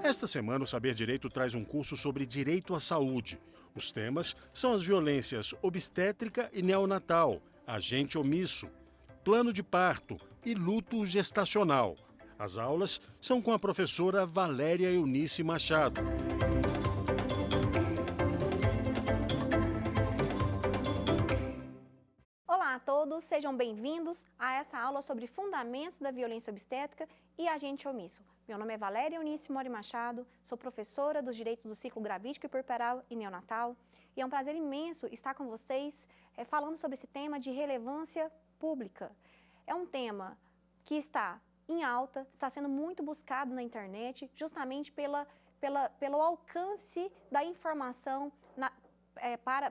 Esta semana, o Saber Direito traz um curso sobre direito à saúde. Os temas são as violências obstétrica e neonatal, agente omisso, plano de parto e luto gestacional. As aulas são com a professora Valéria Eunice Machado. Olá a todos, sejam bem-vindos a essa aula sobre fundamentos da violência obstétrica e agente omisso. Meu nome é Valéria Eunice Machado, sou professora dos direitos do ciclo gravídico e puerperal e neonatal e é um prazer imenso estar com vocês falando sobre esse tema de relevância pública. É um tema que está em alta, está sendo muito buscado na internet, justamente pelo alcance da informação para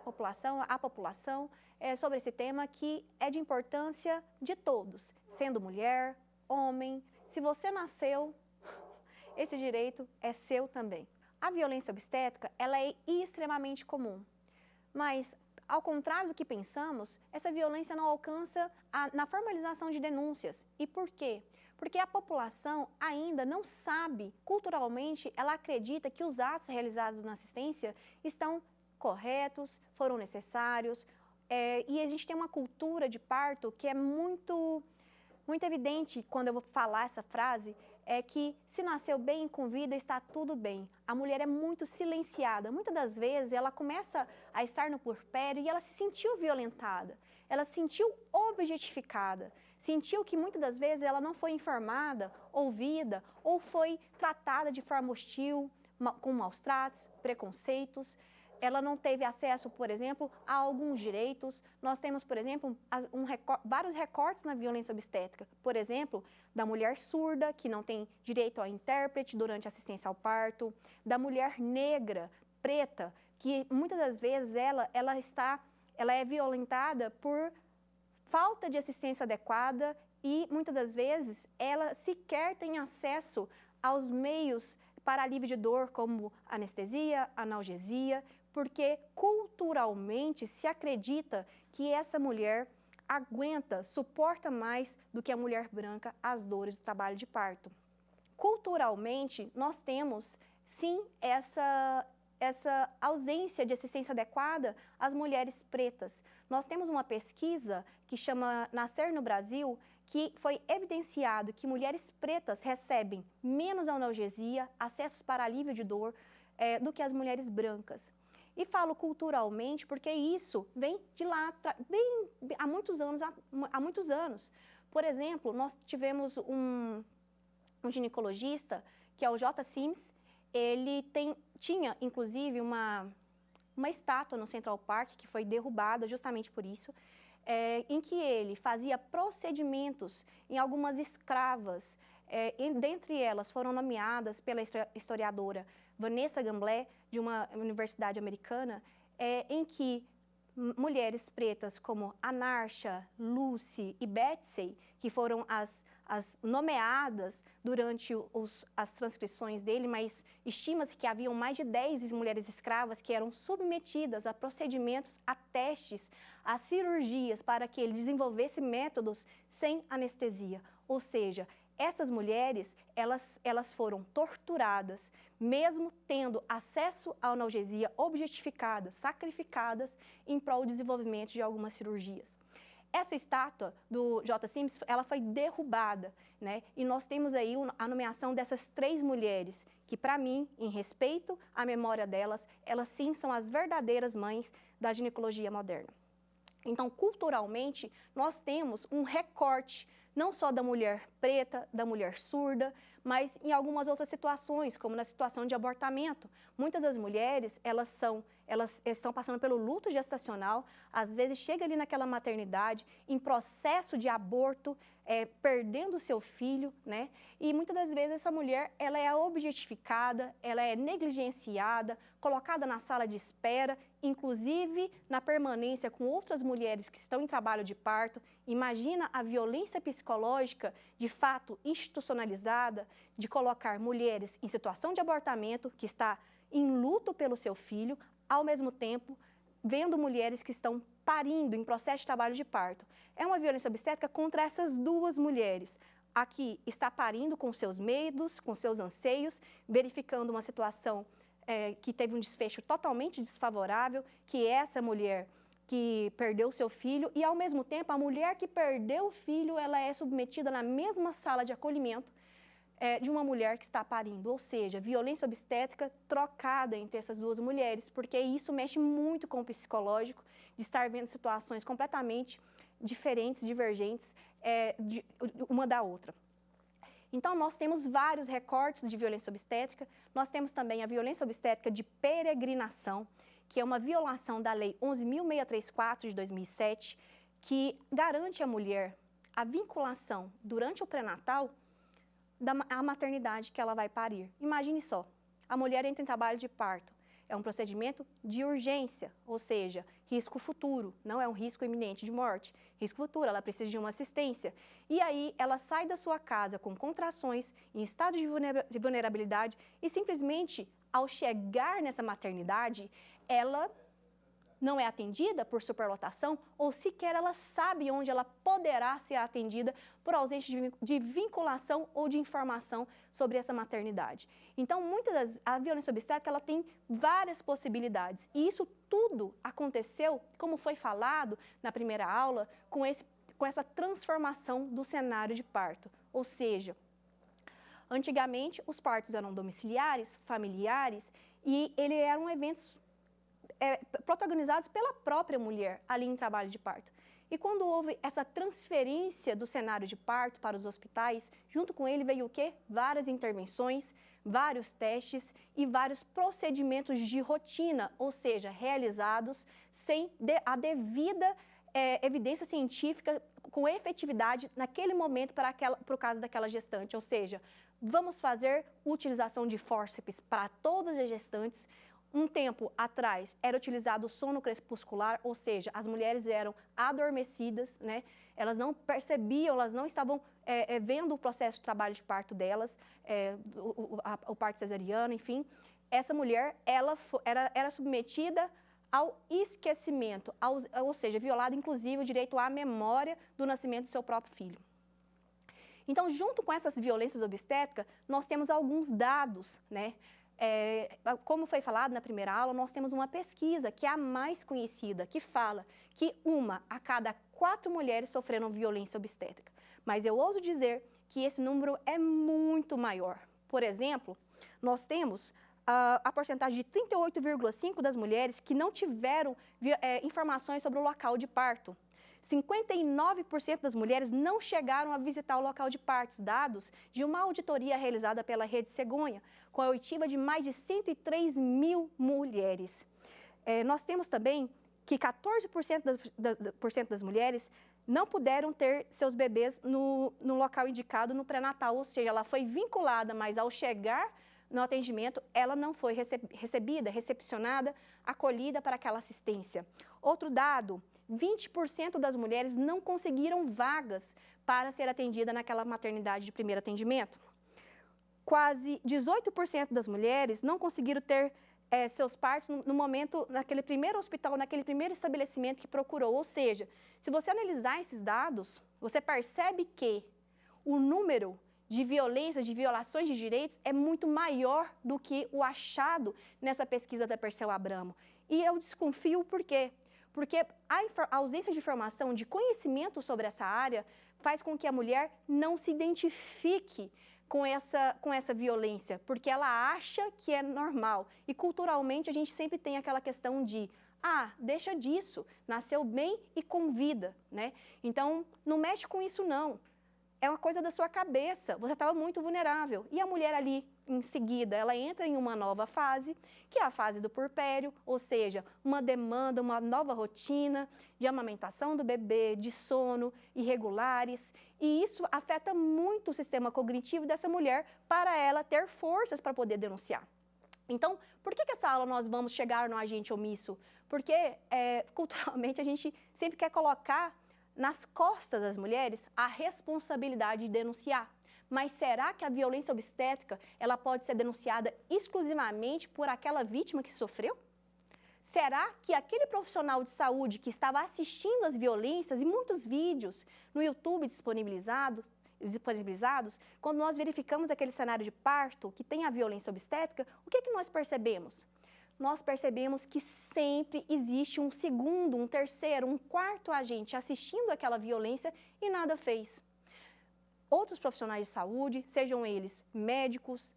a população sobre esse tema que é de importância de todos, sendo mulher, homem. Se você nasceu, esse direito é seu também. A violência obstétrica, ela é extremamente comum, mas ao contrário do que pensamos, essa violência não alcança na formalização de denúncias. E por quê? Porque a população ainda não sabe, culturalmente, ela acredita que os atos realizados na assistência estão corretos, foram necessários, e a gente tem uma cultura de parto que é muito evidente quando eu vou falar essa frase, é que se nasceu bem, com vida, está tudo bem. A mulher é muito silenciada. Muitas das vezes ela começa a estar no puerpério e ela se sentiu violentada, ela se sentiu objetificada, sentiu que muitas das vezes ela não foi informada, ouvida ou foi tratada de forma hostil, com maus tratos, preconceitos. Ela não teve acesso, por exemplo, a alguns direitos. Nós temos, por exemplo, vários recortes na violência obstétrica. Por exemplo, da mulher surda, que não tem direito ao intérprete durante a assistência ao parto, da mulher negra, preta, que muitas das vezes ela é violentada por falta de assistência adequada e muitas das vezes ela sequer tem acesso aos meios para alívio de dor, como anestesia, analgesia, porque culturalmente se acredita que essa mulher aguenta, suporta mais do que a mulher branca as dores do trabalho de parto. Culturalmente, nós temos, sim, essa ausência de assistência adequada às mulheres pretas. Nós temos uma pesquisa que chama Nascer no Brasil, que foi evidenciado que mulheres pretas recebem menos analgesia, acessos para alívio de dor, do que as mulheres brancas. E falo culturalmente porque isso vem de lá, há muitos anos. Por exemplo, nós tivemos um ginecologista, que é o J. Sims. Ele tinha, inclusive, uma estátua no Central Park, que foi derrubada justamente por isso, em que ele fazia procedimentos em algumas escravas. Dentre elas foram nomeadas pela historiadora Vanessa Gamblé, de uma universidade americana, em que mulheres pretas como Anarcha, Lucy e Betsy, que foram as nomeadas durante as transcrições dele, mas estima-se que haviam mais de 10 mulheres escravas que eram submetidas a procedimentos, a testes, a cirurgias para que ele desenvolvesse métodos sem anestesia. Ou seja, essas mulheres, elas foram torturadas, mesmo tendo acesso à analgesia, objetificadas, sacrificadas em prol do desenvolvimento de algumas cirurgias. Essa estátua do J. Sims, ela foi derrubada, né? E nós temos aí a nomeação dessas 3 mulheres, que para mim, em respeito à memória delas, elas sim são as verdadeiras mães da ginecologia moderna. Então, culturalmente, nós temos um recorte, não só da mulher preta, da mulher surda, mas em algumas outras situações, como na situação de abortamento. Muitas das mulheres, elas estão passando pelo luto gestacional, às vezes chega ali naquela maternidade, em processo de aborto, perdendo o seu filho, né? E muitas das vezes essa mulher, ela é objetificada, ela é negligenciada, colocada na sala de espera, inclusive na permanência com outras mulheres que estão em trabalho de parto. Imagina a violência psicológica, de fato institucionalizada, de colocar mulheres em situação de abortamento, que está em luto pelo seu filho, ao mesmo tempo vendo mulheres que estão parindo em processo de trabalho de parto. É uma violência obstétrica contra essas 2 mulheres. aqui está parindo com seus medos, com seus anseios, verificando uma situação que teve um desfecho totalmente desfavorável, que é essa mulher que perdeu seu filho e, ao mesmo tempo, a mulher que perdeu o filho, ela é submetida na mesma sala de acolhimento de uma mulher que está parindo, ou seja, violência obstétrica trocada entre essas duas mulheres, porque isso mexe muito com o psicológico, de estar vendo situações completamente diferentes, divergentes uma da outra. Então, nós temos vários recortes de violência obstétrica, nós temos também a violência obstétrica de peregrinação, que é uma violação da Lei 11.634 de 2007, que garante à mulher a vinculação durante o pré-natal da maternidade que ela vai parir. Imagine só, a mulher entra em trabalho de parto, é um procedimento de urgência, ou seja, risco futuro, não é um risco iminente de morte, risco futuro, ela precisa de uma assistência. E aí ela sai da sua casa com contrações, em estado de vulnerabilidade e simplesmente ao chegar nessa maternidade, ela não é atendida por superlotação ou sequer ela sabe onde ela poderá ser atendida por ausência de vinculação ou de informação sobre essa maternidade. Então, a violência obstétrica ela tem várias possibilidades e isso tudo aconteceu, como foi falado na primeira aula, com essa transformação do cenário de parto. Ou seja, antigamente os partos eram domiciliares, familiares e eles eram eventos protagonizados pela própria mulher ali em trabalho de parto. E quando houve essa transferência do cenário de parto para os hospitais, junto com ele veio o quê? Várias intervenções, vários testes e vários procedimentos de rotina, ou seja, realizados sem a devida evidência científica com efetividade naquele momento para o caso daquela gestante. Ou seja, vamos fazer utilização de fórceps para todas as gestantes. Um tempo atrás era utilizado o sono crepuscular, ou seja, as mulheres eram adormecidas, né? Elas não percebiam, elas não estavam vendo o processo de trabalho de parto delas, o parto cesariano, enfim. Essa mulher, ela era submetida ao esquecimento, ou seja, violado inclusive o direito à memória do nascimento do seu próprio filho. Então, junto com essas violências obstétricas, nós temos alguns dados, né? Como foi falado na primeira aula, nós temos uma pesquisa que é a mais conhecida, que fala que 1 a cada 4 mulheres sofreram violência obstétrica. Mas eu ouso dizer que esse número é muito maior. Por exemplo, nós temos a porcentagem de 38,5% das mulheres que não tiveram informações sobre o local de parto. 59% das mulheres não chegaram a visitar o local de partos, dados de uma auditoria realizada pela Rede Cegonha, com a oitiva de mais de 103 mil mulheres. Nós temos também que 14% das mulheres não puderam ter seus bebês no local indicado no pré-natal, ou seja, ela foi vinculada, mas ao chegar no atendimento, ela não foi recebida, recepcionada, acolhida para aquela assistência. Outro dado, 20% das mulheres não conseguiram vagas para ser atendida naquela maternidade de primeiro atendimento. Quase 18% das mulheres não conseguiram ter seus partos no momento, naquele primeiro hospital, naquele primeiro estabelecimento que procurou. Ou seja, se você analisar esses dados, você percebe que o número de violências, de violações de direitos é muito maior do que o achado nessa pesquisa da Perseu Abramo. E eu desconfio por quê? Porque a ausência de informação, de conhecimento sobre essa área, faz com que a mulher não se identifique com essa violência, porque ela acha que é normal. E culturalmente a gente sempre tem aquela questão de, deixa disso, nasceu bem e convida, né? Então, não mexe com isso não. É uma coisa da sua cabeça, você estava muito vulnerável. E a mulher ali, em seguida, ela entra em uma nova fase, que é a fase do puerpério, ou seja, uma demanda, uma nova rotina de amamentação do bebê, de sono, irregulares. E isso afeta muito o sistema cognitivo dessa mulher para ela ter forças para poder denunciar. Então, por que essa aula nós vamos chegar no agente omisso? Porque, culturalmente, a gente sempre quer colocar nas costas das mulheres a responsabilidade de denunciar. Mas será que a violência obstétrica ela pode ser denunciada exclusivamente por aquela vítima que sofreu? Será que aquele profissional de saúde que estava assistindo às violências e muitos vídeos no YouTube disponibilizados disponibilizados, quando nós verificamos aquele cenário de parto que tem a violência obstétrica, o que nós percebemos? Nós percebemos que sempre existe um segundo, um terceiro, um quarto agente assistindo aquela violência e nada fez. Outros profissionais de saúde, sejam eles médicos,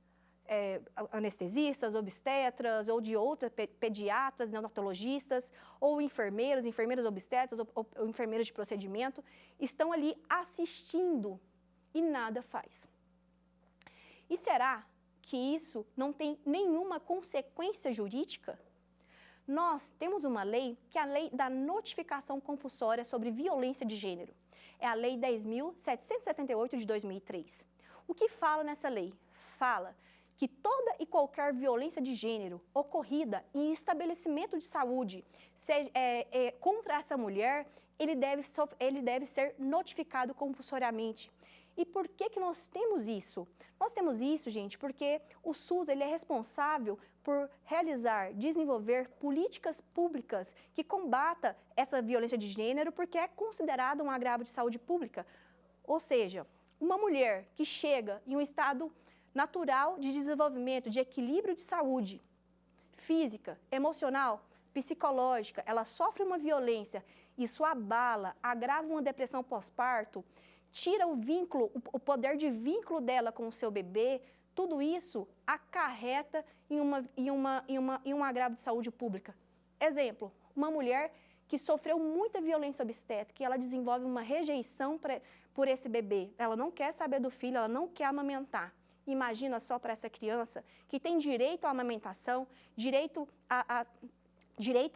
anestesistas, obstetras, ou de outras, pediatras, neonatologistas, ou enfermeiras obstetras, ou enfermeiros de procedimento, estão ali assistindo e nada faz. E será que isso não tem nenhuma consequência jurídica? Nós temos uma lei, que é a Lei da Notificação Compulsória sobre Violência de Gênero. É a Lei 10.778 de 2003. O que fala nessa lei? Fala que toda e qualquer violência de gênero ocorrida em estabelecimento de saúde contra essa mulher, ele deve ser notificado compulsoriamente. E por que nós temos isso? Nós temos isso, gente, porque o SUS ele é responsável por desenvolver políticas públicas que combata essa violência de gênero, porque é considerado um agravo de saúde pública. Ou seja, uma mulher que chega em um estado natural de desenvolvimento, de equilíbrio de saúde física, emocional, psicológica, ela sofre uma violência, isso abala, agrava uma depressão pós-parto, tira o vínculo, o poder de vínculo dela com o seu bebê, tudo isso acarreta em um agravo de saúde pública. Exemplo, uma mulher que sofreu muita violência obstétrica e ela desenvolve uma rejeição por esse bebê. Ela não quer saber do filho, ela não quer amamentar. Imagina só para essa criança que tem direito à amamentação, direito a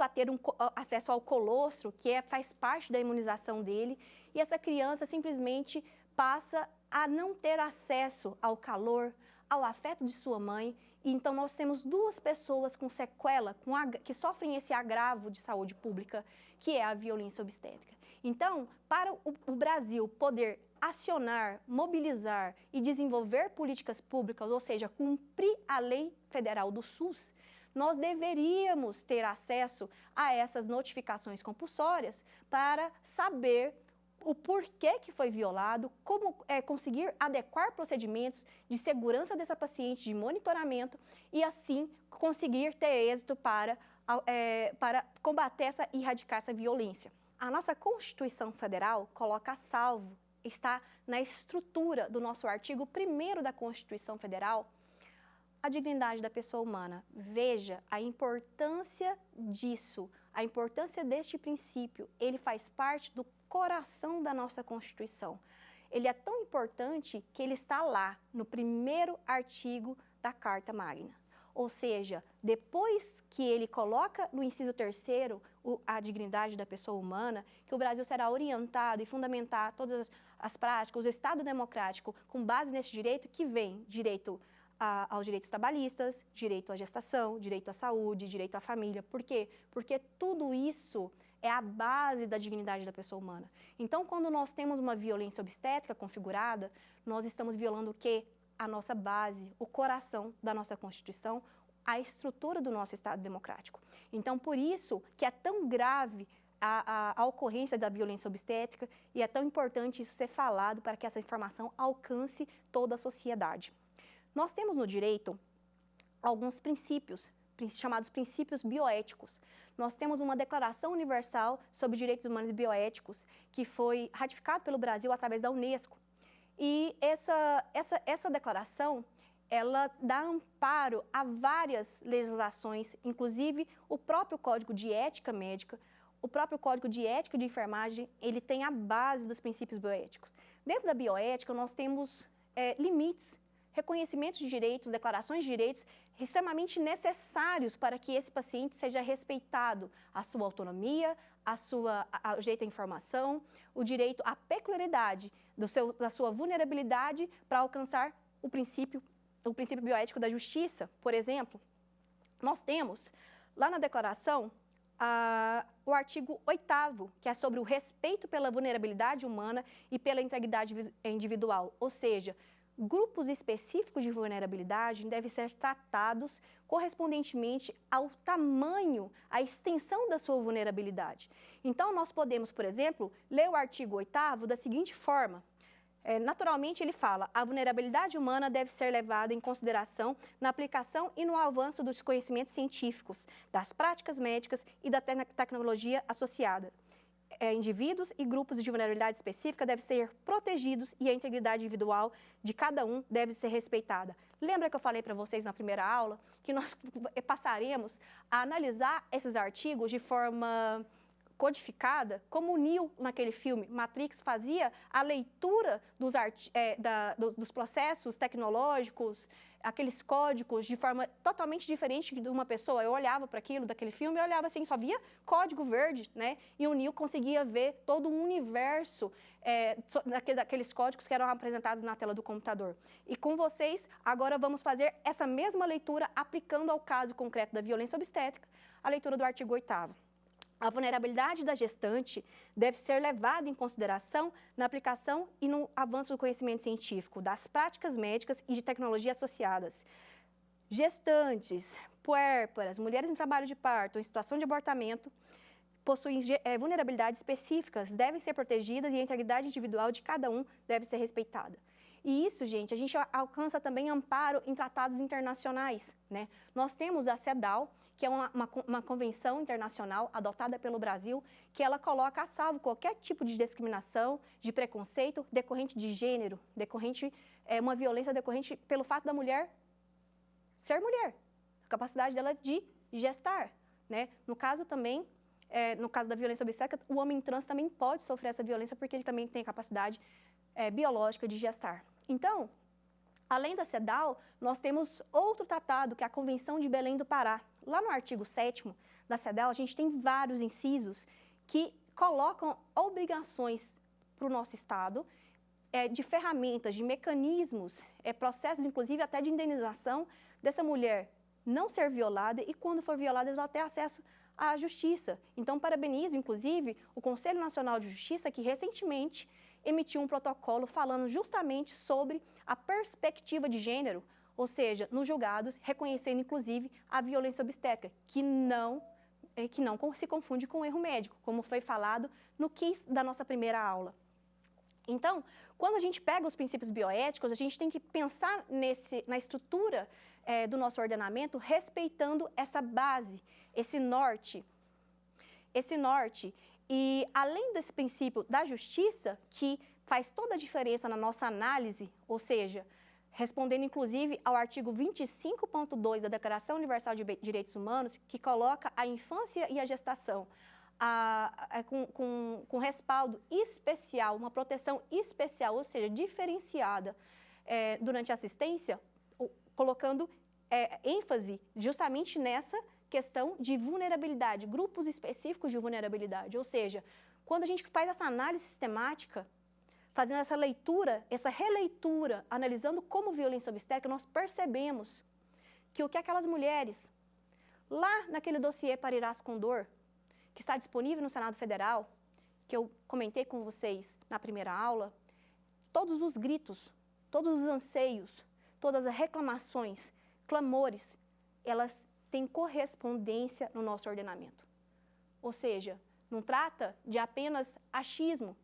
ter acesso ao colostro, que faz parte da imunização dele, e essa criança simplesmente passa a não ter acesso ao calor, ao afeto de sua mãe. E então nós temos duas pessoas com sequela, que sofrem esse agravo de saúde pública, que é a violência obstétrica. Então, para o Brasil poder acionar, mobilizar e desenvolver políticas públicas, ou seja, cumprir a lei federal do SUS, nós deveríamos ter acesso a essas notificações compulsórias para saber o porquê que foi violado, como conseguir adequar procedimentos de segurança dessa paciente, de monitoramento, e assim conseguir ter êxito para combater e erradicar essa violência. A nossa Constituição Federal coloca a salvo, está na estrutura do nosso artigo 1º da Constituição Federal, a dignidade da pessoa humana. Veja a importância disso, a importância deste princípio. Ele faz parte do coração da nossa Constituição. Ele é tão importante que ele está lá, no 1º artigo da Carta Magna. Ou seja, depois que ele coloca no inciso 3º a dignidade da pessoa humana, que o Brasil será orientado e fundamentar todas as práticas, o Estado democrático, com base nesse direito, que vem direito aos direitos trabalhistas, direito à gestação, direito à saúde, direito à família. Por quê? Porque tudo isso é a base da dignidade da pessoa humana. Então, quando nós temos uma violência obstétrica configurada, nós estamos violando o quê? A nossa base, o coração da nossa Constituição, a estrutura do nosso Estado democrático. Então, por isso que é tão grave a ocorrência da violência obstétrica e é tão importante isso ser falado para que essa informação alcance toda a sociedade. Nós temos no direito alguns princípios, chamados princípios bioéticos. Nós temos uma Declaração Universal sobre Direitos Humanos e Bioéticos, que foi ratificada pelo Brasil através da Unesco. E essa declaração, ela dá amparo a várias legislações, inclusive o próprio Código de Ética Médica, o próprio Código de Ética de Enfermagem, ele tem a base dos princípios bioéticos. Dentro da bioética, nós temos limites, reconhecimentos de direitos, declarações de direitos extremamente necessários para que esse paciente seja respeitado, a sua autonomia, o direito à informação, o direito à peculiaridade da sua vulnerabilidade para alcançar o princípio bioético da justiça. Por exemplo, nós temos lá na declaração o artigo 8º, que é sobre o respeito pela vulnerabilidade humana e pela integridade individual, ou seja, grupos específicos de vulnerabilidade devem ser tratados correspondentemente ao tamanho, à extensão da sua vulnerabilidade. Então, nós podemos, por exemplo, ler o artigo 8º da seguinte forma: Naturalmente, ele fala, a vulnerabilidade humana deve ser levada em consideração na aplicação e no avanço dos conhecimentos científicos, das práticas médicas e da tecnologia associada. Indivíduos e grupos de vulnerabilidade específica devem ser protegidos e a integridade individual de cada um deve ser respeitada. Lembra que eu falei para vocês na primeira aula que nós passaremos a analisar esses artigos de forma codificada, como o Neo naquele filme Matrix fazia a leitura dos processos tecnológicos, aqueles códigos de forma totalmente diferente de uma pessoa. Eu olhava para aquilo daquele filme, eu olhava assim, só via código verde, né? E o Neo conseguia ver todo o universo daqueles códigos que eram apresentados na tela do computador. E com vocês, agora vamos fazer essa mesma leitura aplicando ao caso concreto da violência obstétrica, a leitura do artigo 8º. A vulnerabilidade da gestante deve ser levada em consideração na aplicação e no avanço do conhecimento científico, das práticas médicas e de tecnologia associadas. Gestantes, puérperas, mulheres em trabalho de parto ou em situação de abortamento possuem vulnerabilidades específicas, devem ser protegidas e a integridade individual de cada um deve ser respeitada. E isso, gente, a gente alcança também amparo em tratados internacionais, né? Nós temos a CEDAW, que é uma convenção internacional adotada pelo Brasil, que ela coloca a salvo qualquer tipo de discriminação, de preconceito decorrente de gênero, uma violência decorrente pelo fato da mulher ser mulher, a capacidade dela de gestar, né? No caso também, no caso da violência obstétrica, o homem trans também pode sofrer essa violência porque ele também tem a capacidade biológica de gestar. Então, além da CEDAW, nós temos outro tratado, que é a Convenção de Belém do Pará. Lá no artigo 7º da CEDAW, a gente tem vários incisos que colocam obrigações para o nosso Estado, de ferramentas, de mecanismos, processos, inclusive até de indenização dessa mulher não ser violada e, quando for violada, ela ter acesso à justiça. Então, parabenizo, inclusive, o Conselho Nacional de Justiça, que recentemente emitiu um protocolo falando justamente sobre a perspectiva de gênero, ou seja, nos julgados, reconhecendo, inclusive, a violência obstétrica, que não se confunde com erro médico, como foi falado no quiz da nossa primeira aula. Então, quando a gente pega os princípios bioéticos, a gente tem que pensar na estrutura do nosso ordenamento, respeitando essa base, esse norte. E, além desse princípio da justiça, que faz toda a diferença na nossa análise, ou seja, respondendo inclusive ao artigo 25.2 da Declaração Universal de Direitos Humanos, que coloca a infância e a gestação com respaldo especial, uma proteção especial, ou seja, diferenciada durante a assistência, colocando ênfase justamente nessa questão de vulnerabilidade, grupos específicos de vulnerabilidade. Ou seja, quando a gente faz essa análise sistemática, fazendo essa leitura, essa releitura, analisando como violência obstétrica, nós percebemos que o que aquelas mulheres, lá naquele dossiê Parirás com Dor, que está disponível no Senado Federal, que eu comentei com vocês na primeira aula, todos os gritos, todos os anseios, todas as reclamações, clamores, elas têm correspondência no nosso ordenamento. Ou seja, não trata de apenas achismo,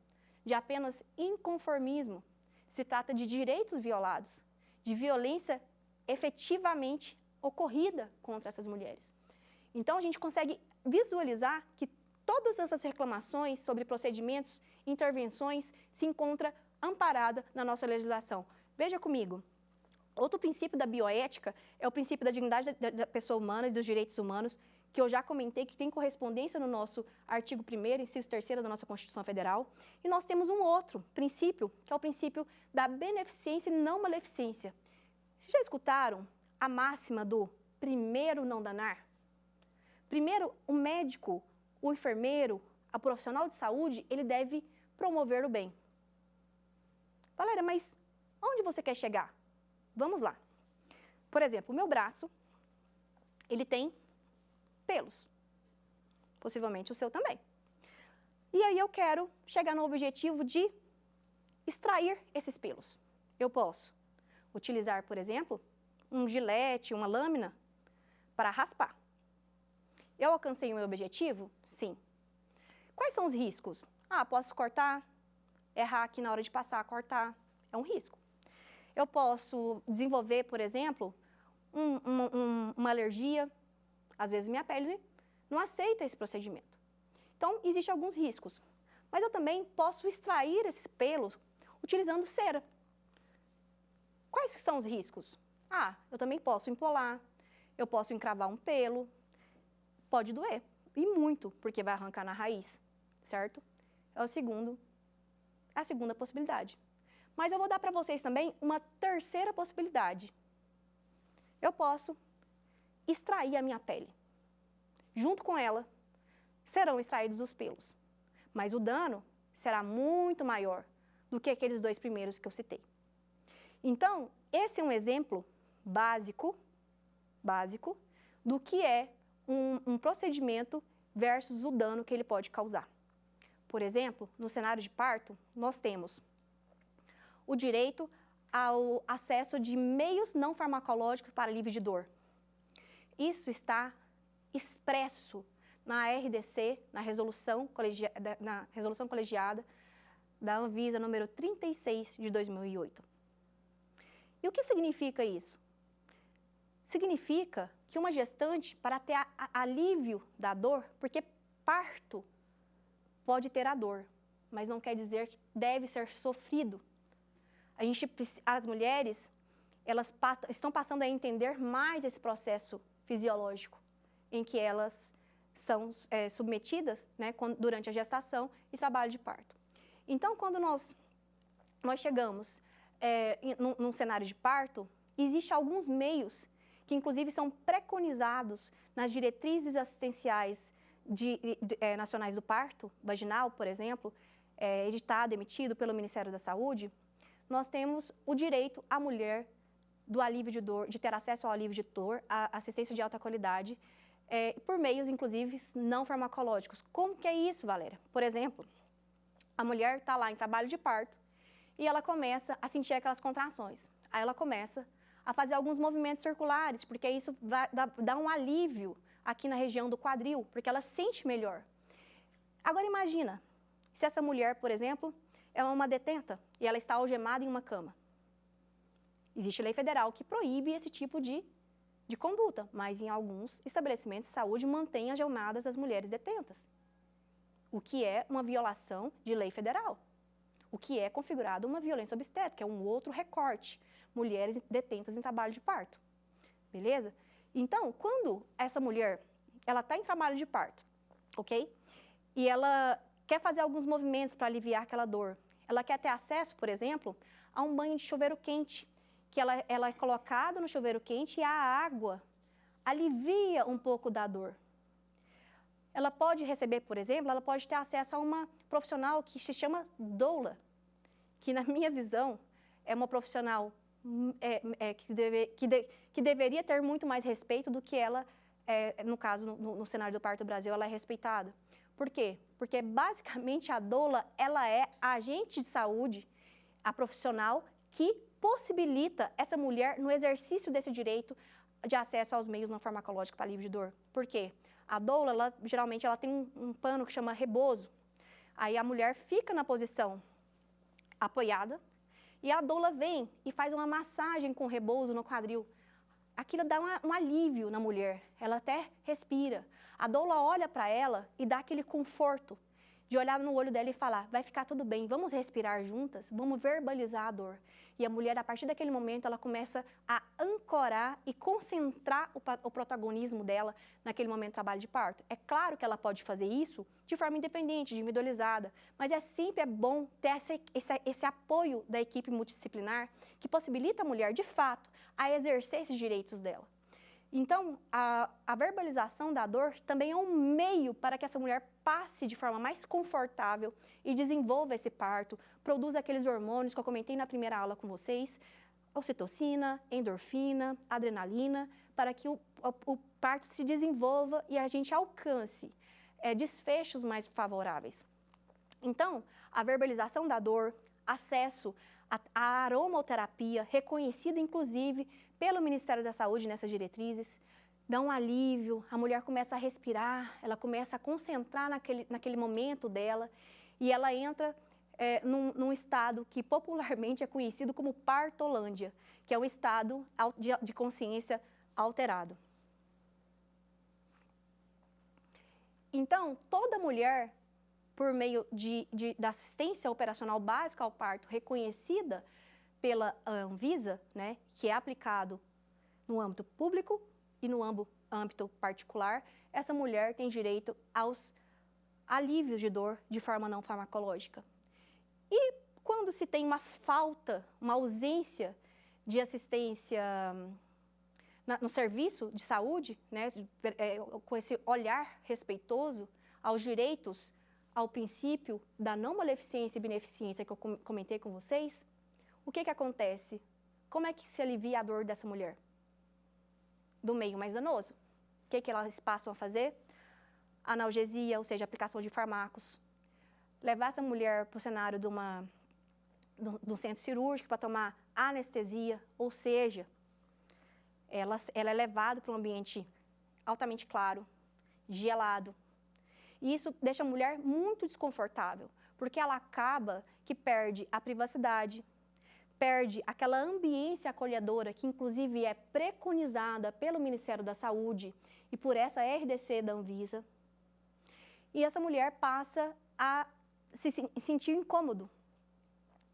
de apenas inconformismo. Se trata de direitos violados, de violência efetivamente ocorrida contra essas mulheres. Então, a gente consegue visualizar que todas essas reclamações sobre procedimentos, intervenções, se encontram amparadas na nossa legislação. Veja comigo. Outro princípio da bioética é o princípio da dignidade da pessoa humana e dos direitos humanos, que eu já comentei, que tem correspondência no nosso artigo 1º, inciso 3º da nossa Constituição Federal. E nós temos um outro princípio, que é o princípio da beneficência e não maleficência. Vocês já escutaram a máxima do primeiro não danar? Primeiro, o médico, o enfermeiro, a profissional de saúde, ele deve promover o bem. Valéria, mas onde você quer chegar? Vamos lá. Por exemplo, o meu braço, ele tem pelos. Possivelmente o seu também. E aí eu quero chegar no objetivo de extrair esses pelos. Eu posso utilizar, por exemplo, um gilete, uma lâmina, para raspar. Eu alcancei o meu objetivo? Sim. Quais são os riscos? Posso cortar, errar aqui na hora de passar, cortar. É um risco. Eu posso desenvolver, por exemplo, uma alergia. Às vezes minha pele não aceita esse procedimento. Então, existem alguns riscos. Mas eu também posso extrair esses pelos utilizando cera. Quais são os riscos? Eu também posso empolar, eu posso encravar um pelo, pode doer, e muito, porque vai arrancar na raiz, certo? É a segunda possibilidade. Mas eu vou dar para vocês também uma terceira possibilidade. Eu posso extrair a minha pele. Junto com ela, serão extraídos os pelos. Mas o dano será muito maior do que aqueles dois primeiros que eu citei. Então, esse é um exemplo básico do que é um procedimento versus o dano que ele pode causar. Por exemplo, no cenário de parto, nós temos o direito ao acesso de meios não farmacológicos para alívio de dor. Isso está expresso na RDC, na resolução colegiada da Anvisa número 36 de 2008. E o que significa isso? Significa que uma gestante, para ter alívio da dor, porque parto pode ter a dor, mas não quer dizer que deve ser sofrido. As mulheres, elas estão passando a entender mais esse processo fisiológico, em que elas são submetidas, né, durante a gestação e trabalho de parto. Então, quando nós chegamos num cenário de parto, existem alguns meios que, inclusive, são preconizados nas diretrizes assistenciais nacionais do parto vaginal, por exemplo, editado, emitido pelo Ministério da Saúde. Nós temos o direito à mulher do alívio de dor, de ter acesso ao alívio de dor, à assistência de alta qualidade, por meios, inclusive, não farmacológicos. Como que é isso, Valéria? Por exemplo, a mulher está lá em trabalho de parto e ela começa a sentir aquelas contrações. Aí ela começa a fazer alguns movimentos circulares, porque isso vai dar um alívio aqui na região do quadril, porque ela sente melhor. Agora imagina, se essa mulher, por exemplo, é uma detenta e ela está algemada em uma cama. Existe lei federal que proíbe esse tipo de conduta, mas em alguns estabelecimentos de saúde mantêm algemadas as mulheres detentas, o que é uma violação de lei federal, o que é configurado uma violência obstétrica, é um outro recorte, mulheres detentas em trabalho de parto, beleza? Então, quando essa mulher, ela está em trabalho de parto, ok? E ela quer fazer alguns movimentos para aliviar aquela dor, ela quer ter acesso, por exemplo, a um banho de chuveiro quente, que ela é colocada no chuveiro quente e a água alivia um pouco da dor. Ela pode receber, por exemplo, ela pode ter acesso a uma profissional que se chama doula, que na minha visão é uma profissional que deveria ter muito mais respeito do que ela, no caso, no cenário do parto do Brasil, ela é respeitada. Por quê? Porque basicamente a doula, ela é a agente de saúde, a profissional que possibilita essa mulher no exercício desse direito de acesso aos meios não farmacológicos para alívio de dor. Por quê? A doula, geralmente, ela tem um pano que chama rebozo. Aí a mulher fica na posição apoiada e a doula vem e faz uma massagem com rebozo no quadril. Aquilo dá um alívio na mulher, ela até respira. A doula olha para ela e dá aquele conforto de olhar no olho dela e falar, vai ficar tudo bem, vamos respirar juntas, vamos verbalizar a dor. E a mulher, a partir daquele momento, ela começa a ancorar e concentrar o protagonismo dela naquele momento de trabalho de parto. É claro que ela pode fazer isso de forma independente, individualizada, mas sempre bom ter esse apoio da equipe multidisciplinar que possibilita a mulher, de fato, a exercer esses direitos dela. Então, a verbalização da dor também é um meio para que essa mulher passe de forma mais confortável e desenvolva esse parto, produza aqueles hormônios que eu comentei na primeira aula com vocês, ocitocina, endorfina, adrenalina, para que o parto se desenvolva e a gente alcance desfechos mais favoráveis. Então, a verbalização da dor, acesso à aromaterapia, reconhecida inclusive pelo Ministério da Saúde nessas diretrizes, dá um alívio, a mulher começa a respirar, ela começa a concentrar naquele momento dela e ela entra num estado que popularmente é conhecido como partolândia, que é um estado de consciência alterado. Então, toda mulher, por meio da assistência operacional básica ao parto, reconhecida pela Anvisa, né, que é aplicado no âmbito público e no âmbito particular, essa mulher tem direito aos alívios de dor de forma não farmacológica. E quando se tem uma falta, uma ausência de assistência no serviço de saúde, né, com esse olhar respeitoso aos direitos, ao princípio da não maleficência e beneficência que eu comentei com vocês, o que acontece? Como é que se alivia a dor dessa mulher? Do meio mais danoso. O que elas passam a fazer? Analgesia, ou seja, aplicação de fármacos. Levar essa mulher para o cenário de um centro cirúrgico para tomar anestesia, ou seja, ela é levada para um ambiente altamente claro, gelado. E isso deixa a mulher muito desconfortável, porque ela acaba que perde a privacidade, perde aquela ambiência acolhedora que inclusive é preconizada pelo Ministério da Saúde e por essa RDC da Anvisa. E essa mulher passa a se sentir incômodo.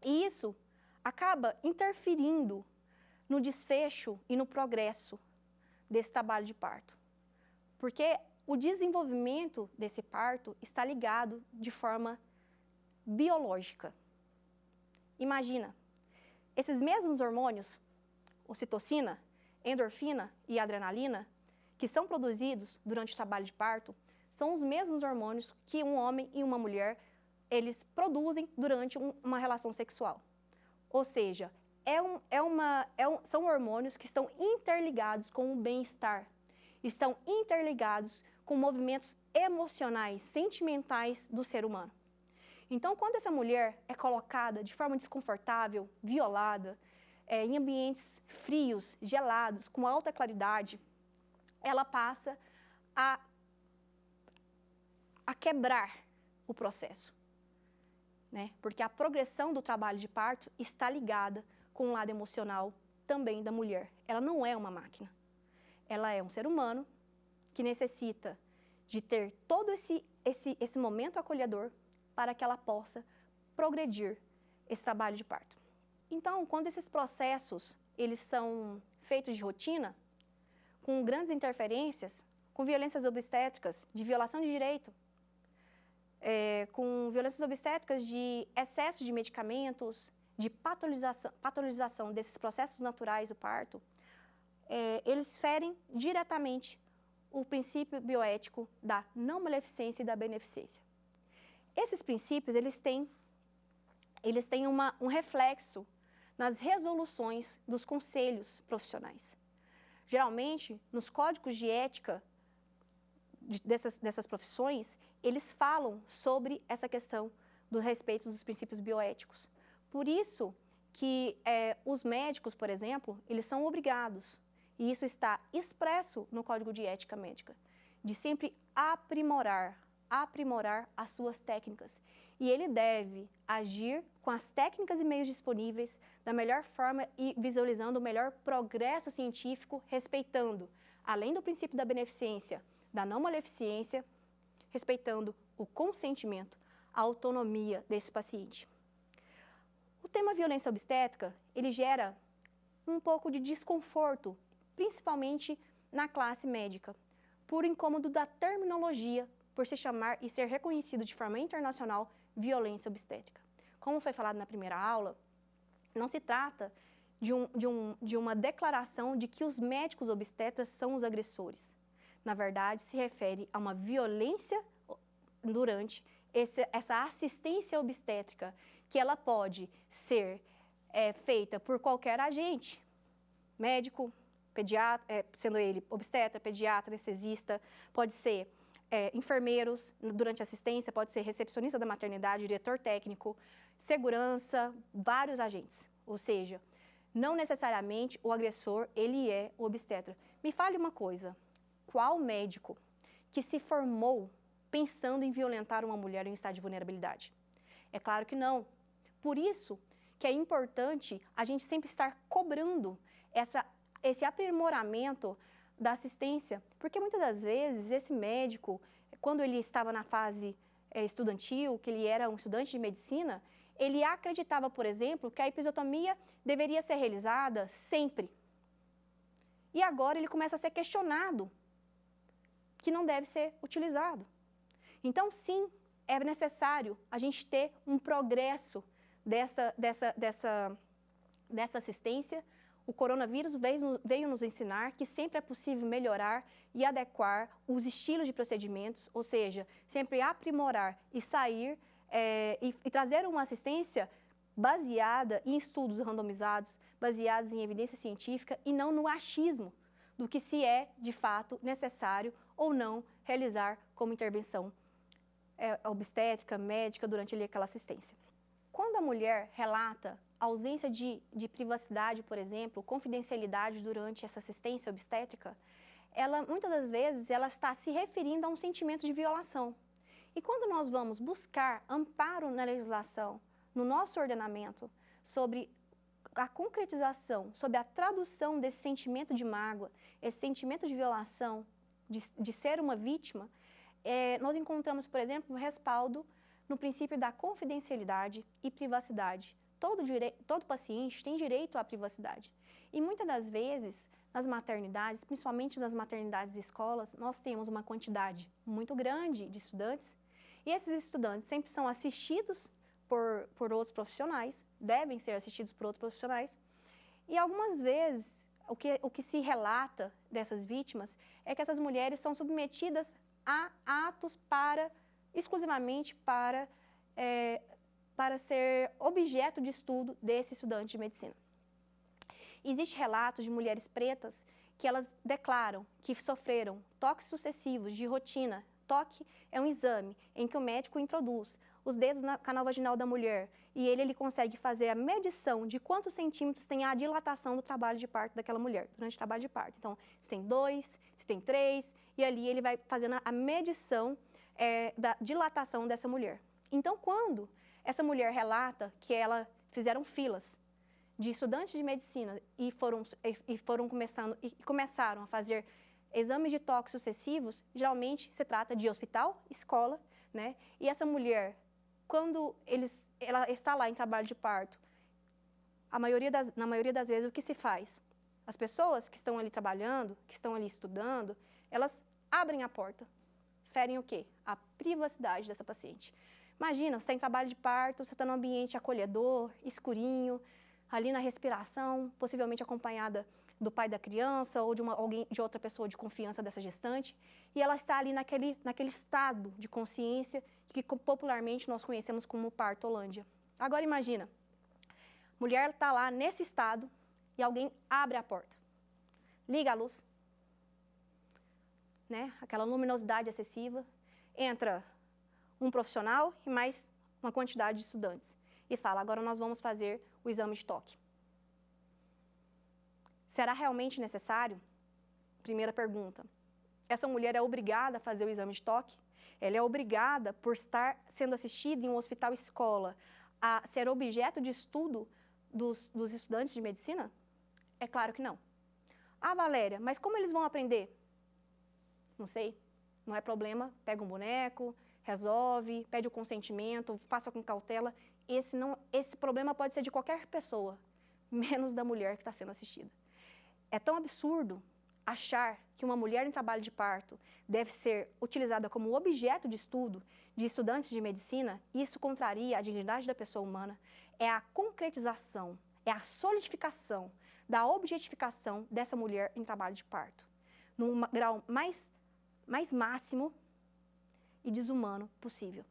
E isso acaba interferindo no desfecho e no progresso desse trabalho de parto. Porque o desenvolvimento desse parto está ligado de forma biológica. Imagina, esses mesmos hormônios, ocitocina, endorfina e adrenalina, que são produzidos durante o trabalho de parto, são os mesmos hormônios que um homem e uma mulher, eles produzem durante uma relação sexual. Ou seja, são hormônios que estão interligados com o bem-estar, estão interligados com movimentos emocionais, sentimentais do ser humano. Então, quando essa mulher é colocada de forma desconfortável, violada, em ambientes frios, gelados, com alta claridade, ela passa a quebrar o processo, né? Porque a progressão do trabalho de parto está ligada com o lado emocional também da mulher. Ela não é uma máquina. Ela é um ser humano que necessita de ter todo esse momento acolhedor para que ela possa progredir esse trabalho de parto. Então, quando esses processos eles são feitos de rotina, com grandes interferências, com violências obstétricas, de violação de direito, com violências obstétricas de excesso de medicamentos, de patologização desses processos naturais do parto, eles ferem diretamente o princípio bioético da não maleficência e da beneficência. Esses princípios, eles têm um reflexo nas resoluções dos conselhos profissionais. Geralmente, nos códigos de ética dessas profissões, eles falam sobre essa questão do respeito dos princípios bioéticos. Por isso que os médicos, por exemplo, eles são obrigados, e isso está expresso no Código de Ética Médica, de sempre aprimorar as suas técnicas. E ele deve agir com as técnicas e meios disponíveis da melhor forma e visualizando o melhor progresso científico, respeitando, além do princípio da beneficência, da não maleficência, respeitando o consentimento, a autonomia desse paciente. O tema violência obstétrica, ele gera um pouco de desconforto, principalmente na classe médica, por incômodo da terminologia, por se chamar e ser reconhecido de forma internacional violência obstétrica. Como foi falado na primeira aula, não se trata de uma declaração de que os médicos obstetras são os agressores. Na verdade, se refere a uma violência durante essa assistência obstétrica, que ela pode ser feita por qualquer agente, médico, pediatra, sendo ele obstetra, pediatra, anestesista, pode ser enfermeiros durante a assistência, pode ser recepcionista da maternidade, diretor técnico, segurança, vários agentes. Ou seja, não necessariamente o agressor, ele é o obstetra. Me fale uma coisa, qual médico que se formou pensando em violentar uma mulher em estado de vulnerabilidade? É claro que não. Por isso que é importante a gente sempre estar cobrando esse aprimoramento da assistência, porque muitas das vezes esse médico, quando ele estava na fase estudantil, que ele era um estudante de medicina, ele acreditava, por exemplo, que a episiotomia deveria ser realizada sempre. E agora ele começa a ser questionado que não deve ser utilizado. Então, sim, é necessário a gente ter um progresso dessa assistência. O coronavírus veio nos ensinar que sempre é possível melhorar e adequar os estilos de procedimentos, ou seja, sempre aprimorar e sair e trazer uma assistência baseada em estudos randomizados, baseados em evidência científica e não no achismo do que se é, de fato, necessário ou não realizar como intervenção obstétrica, médica, durante aquela assistência. Quando a mulher relata ausência de privacidade, por exemplo, confidencialidade durante essa assistência obstétrica, muitas das vezes, ela está se referindo a um sentimento de violação. E quando nós vamos buscar amparo na legislação, no nosso ordenamento, sobre a concretização, sobre a tradução desse sentimento de mágoa, esse sentimento de violação, de ser uma vítima, nós encontramos, por exemplo, um respaldo no princípio da confidencialidade e privacidade. Todo paciente tem direito à privacidade. E muitas das vezes, nas maternidades, principalmente nas maternidades e escolas, nós temos uma quantidade muito grande de estudantes, e esses estudantes sempre são assistidos por outros profissionais, devem ser assistidos por outros profissionais, e algumas vezes o que se relata dessas vítimas é que essas mulheres são submetidas a atos exclusivamente para ser objeto de estudo desse estudante de medicina. Existem relatos de mulheres pretas que elas declaram que sofreram toques sucessivos de rotina. Toque é um exame em que o médico introduz os dedos no canal vaginal da mulher e ele consegue fazer a medição de quantos centímetros tem a dilatação do trabalho de parto daquela mulher, durante o trabalho de parto. Então, se tem 2, se tem 3, e ali ele vai fazendo a medição da dilatação dessa mulher. Então, quando essa mulher relata que fizeram filas de estudantes de medicina e começaram a fazer exames de toque sucessivos, geralmente se trata de hospital, escola, né? E essa mulher, quando ela está lá em trabalho de parto, na maioria das vezes, o que se faz? As pessoas que estão ali trabalhando, que estão ali estudando, elas abrem a porta. Ferem o quê? A privacidade dessa paciente. Imagina, você está em trabalho de parto, você está num ambiente acolhedor, escurinho, ali na respiração, possivelmente acompanhada do pai da criança ou de outra pessoa de confiança dessa gestante, e ela está ali naquele estado de consciência que popularmente nós conhecemos como parto-Holândia. Agora imagina, mulher está lá nesse estado e alguém abre a porta, liga a luz, né? Aquela luminosidade excessiva, entra um profissional e mais uma quantidade de estudantes e fala, agora nós vamos fazer o exame de toque. Será realmente necessário? Primeira pergunta. Essa mulher é obrigada a fazer o exame de toque? Ela é obrigada, por estar sendo assistida em um hospital-escola, a ser objeto de estudo dos estudantes de medicina? É claro que não. Ah, Valéria, mas como eles vão aprender? Não sei, não é problema, pega um boneco, resolve, pede o consentimento, faça com cautela. Esse problema pode ser de qualquer pessoa, menos da mulher que está sendo assistida. É tão absurdo achar que uma mulher em trabalho de parto deve ser utilizada como objeto de estudo de estudantes de medicina, isso contraria a dignidade da pessoa humana. É a concretização, é a solidificação da objetificação dessa mulher em trabalho de parto, num grau mais máximo e desumano possível.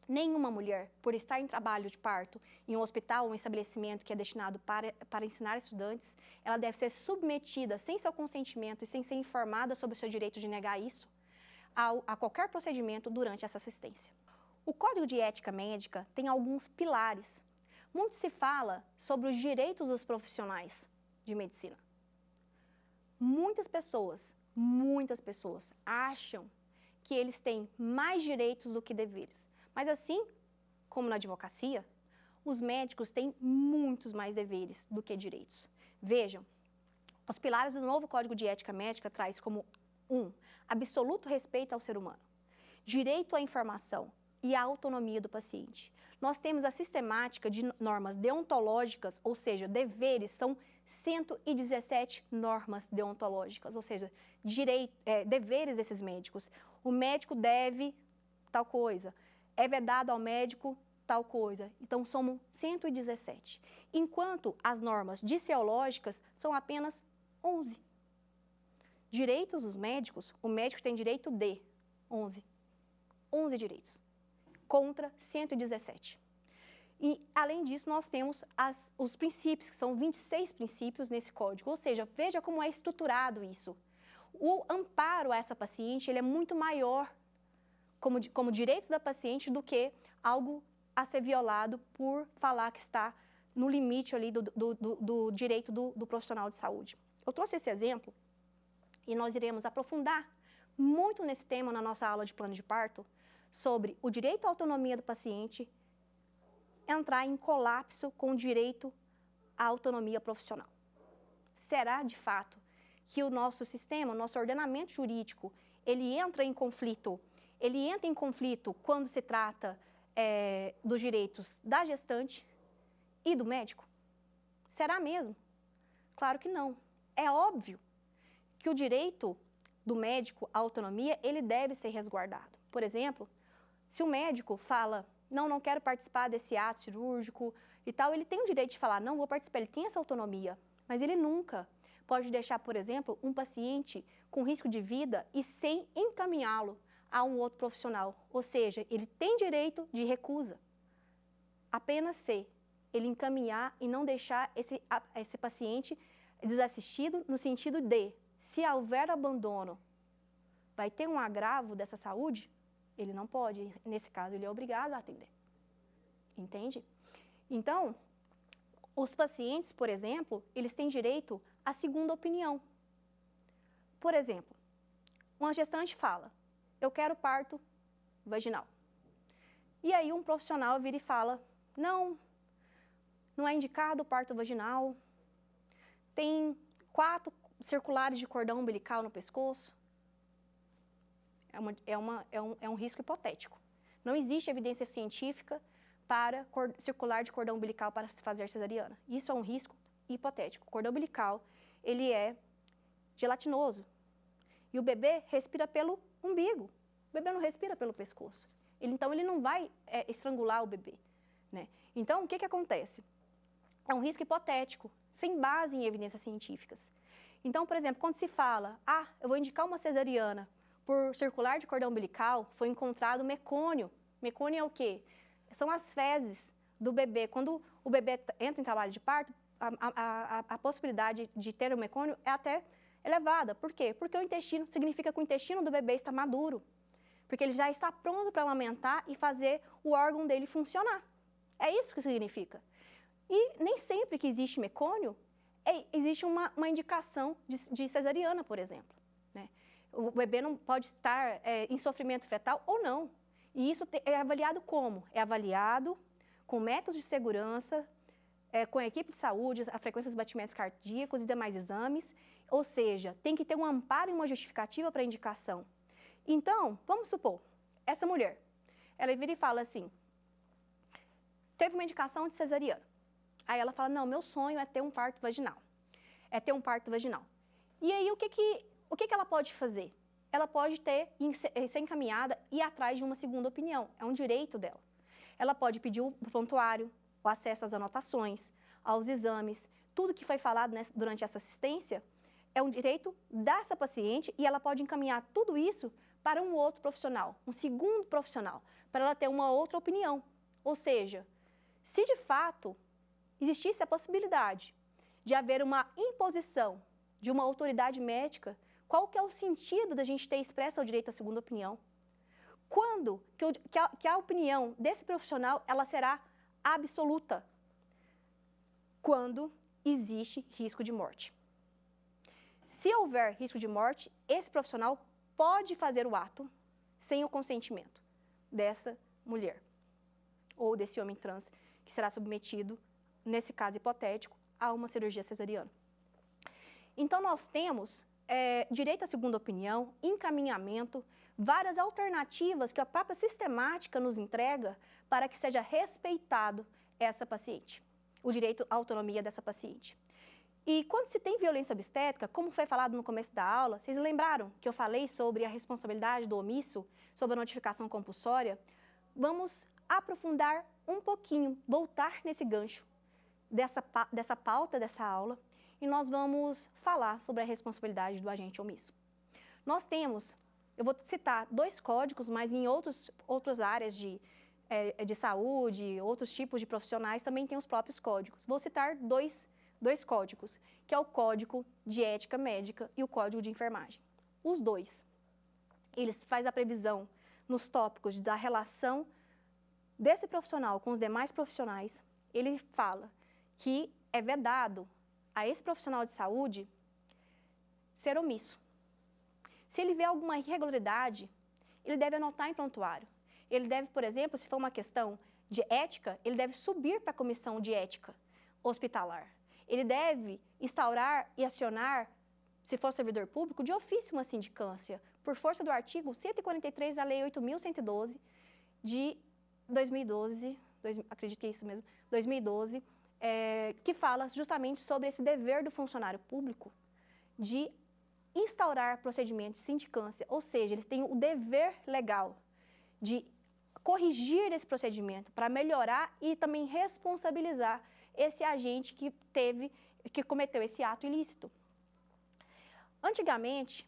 Nenhuma mulher, por estar em trabalho de parto em um hospital ou um estabelecimento que é destinado para ensinar estudantes, ela deve ser submetida sem seu consentimento e sem ser informada sobre o seu direito de negar isso a qualquer procedimento durante essa assistência. O Código de Ética Médica tem alguns pilares. Muito se fala sobre os direitos dos profissionais de medicina. Muitas pessoas acham que eles têm mais direitos do que deveres. Mas assim, como na advocacia, os médicos têm muitos mais deveres do que direitos. Vejam, os pilares do novo Código de Ética Médica traz como 1, absoluto respeito ao ser humano, direito à informação e à autonomia do paciente. Nós temos a sistemática de normas deontológicas, ou seja, deveres, são 117 normas deontológicas, ou seja, deveres desses médicos. O médico deve tal coisa, é vedado ao médico tal coisa. Então, somos 117. Enquanto as normas disseológicas são apenas 11. Direitos dos médicos, o médico tem direito de 11. 11 direitos, contra 117. E, além disso, nós temos os princípios, que são 26 princípios nesse código. Ou seja, veja como é estruturado isso. O amparo a essa paciente, ele é muito maior como direitos da paciente do que algo a ser violado por falar que está no limite ali do direito do profissional de saúde. Eu trouxe esse exemplo e nós iremos aprofundar muito nesse tema na nossa aula de plano de parto, sobre o direito à autonomia do paciente entrar em colapso com o direito à autonomia profissional. Será, de fato, que o nosso sistema, o nosso ordenamento jurídico, ele entra em conflito quando se trata dos direitos da gestante e do médico? Será mesmo? Claro que não. É óbvio que o direito do médico à autonomia, ele deve ser resguardado. Por exemplo, se o médico fala, não quero participar desse ato cirúrgico e tal, ele tem o direito de falar, não vou participar, ele tem essa autonomia, mas ele nunca pode deixar, por exemplo, um paciente com risco de vida e sem encaminhá-lo a um outro profissional. Ou seja, ele tem direito de recusa. Apenas se ele encaminhar e não deixar esse paciente desassistido, no sentido de, se houver abandono, vai ter um agravo dessa saúde, ele não pode. Nesse caso, ele é obrigado a atender. Entende? Então, os pacientes, por exemplo, eles têm direito à segunda opinião. Por exemplo, uma gestante fala, eu quero parto vaginal. E aí um profissional vira e fala, não é indicado o parto vaginal, tem 4 circulares de cordão umbilical no pescoço. É um risco hipotético. Não existe evidência científica para circular de cordão umbilical para se fazer cesariana. Isso é um risco hipotético. O cordão umbilical, ele é gelatinoso. E o bebê respira pelo umbigo. O bebê não respira pelo pescoço. Então, ele não vai estrangular o bebê, né? Então, o que acontece? É um risco hipotético, sem base em evidências científicas. Então, por exemplo, quando se fala, eu vou indicar uma cesariana por circular de cordão umbilical, foi encontrado mecônio. Mecônio é o quê? São as fezes do bebê. Quando o bebê entra em trabalho de parto, a possibilidade de ter o mecônio é até elevada. Por quê? Porque o intestino significa que o intestino do bebê está maduro. Porque ele já está pronto para amamentar e fazer o órgão dele funcionar. É isso que significa. E nem sempre que existe mecônio, existe uma indicação de cesariana, por exemplo, né? O bebê não pode estar em sofrimento fetal ou não. E isso é avaliado como? É avaliado com métodos de segurança, com a equipe de saúde, a frequência dos batimentos cardíacos e demais exames. Ou seja, tem que ter um amparo e uma justificativa para a indicação. Então, vamos supor, essa mulher, ela vira e fala assim, teve uma indicação de cesariana. Aí ela fala, não, meu sonho é ter um parto vaginal. É ter um parto vaginal. E aí, o que ela pode fazer? Ela pode ser encaminhada e ir atrás de uma segunda opinião. É um direito dela. Ela pode pedir o prontuário, o acesso às anotações, aos exames. Tudo que foi falado durante essa assistência é um direito dessa paciente e ela pode encaminhar tudo isso para um outro profissional, um segundo profissional, para ela ter uma outra opinião. Ou seja, se de fato existisse a possibilidade de haver uma imposição de uma autoridade médica, qual que é o sentido da gente ter expresso o direito à segunda opinião? Quando que a opinião desse profissional ela será absoluta? Quando existe risco de morte. Se houver risco de morte, esse profissional pode fazer o ato sem o consentimento dessa mulher. ou desse homem trans que será submetido, nesse caso hipotético, a uma cirurgia cesariana. Então, nós temos direito à segunda opinião, encaminhamento, várias alternativas que a própria sistemática nos entrega para que seja respeitado essa paciente, o direito à autonomia dessa paciente. E quando se tem violência obstétrica, como foi falado no começo da aula, vocês lembraram que eu falei sobre a responsabilidade do omisso, sobre a notificação compulsória? Vamos aprofundar um pouquinho, voltar nesse gancho dessa pauta dessa aula, e nós vamos falar sobre a responsabilidade do agente omisso. Nós temos, eu vou citar 2 códigos, mas em outras áreas de saúde, outros tipos de profissionais também tem os próprios códigos. Vou citar dois códigos, que é o Código de Ética Médica e o Código de Enfermagem. Os dois, eles fazem a previsão nos tópicos da relação desse profissional com os demais profissionais. Ele fala que é vedado a esse profissional de saúde ser omisso. Se ele vê alguma irregularidade, ele deve anotar em prontuário. Ele deve, por exemplo, se for uma questão de ética, ele deve subir para a comissão de ética hospitalar. Ele deve instaurar e acionar, se for servidor público, de ofício uma sindicância, por força do artigo 143 da Lei 8.112 de 2012, acredito que é isso mesmo, 2012, que fala justamente sobre esse dever do funcionário público de instaurar procedimentos de sindicância, ou seja, eles têm o dever legal de corrigir esse procedimento para melhorar e também responsabilizar esse agente que cometeu esse ato ilícito. Antigamente,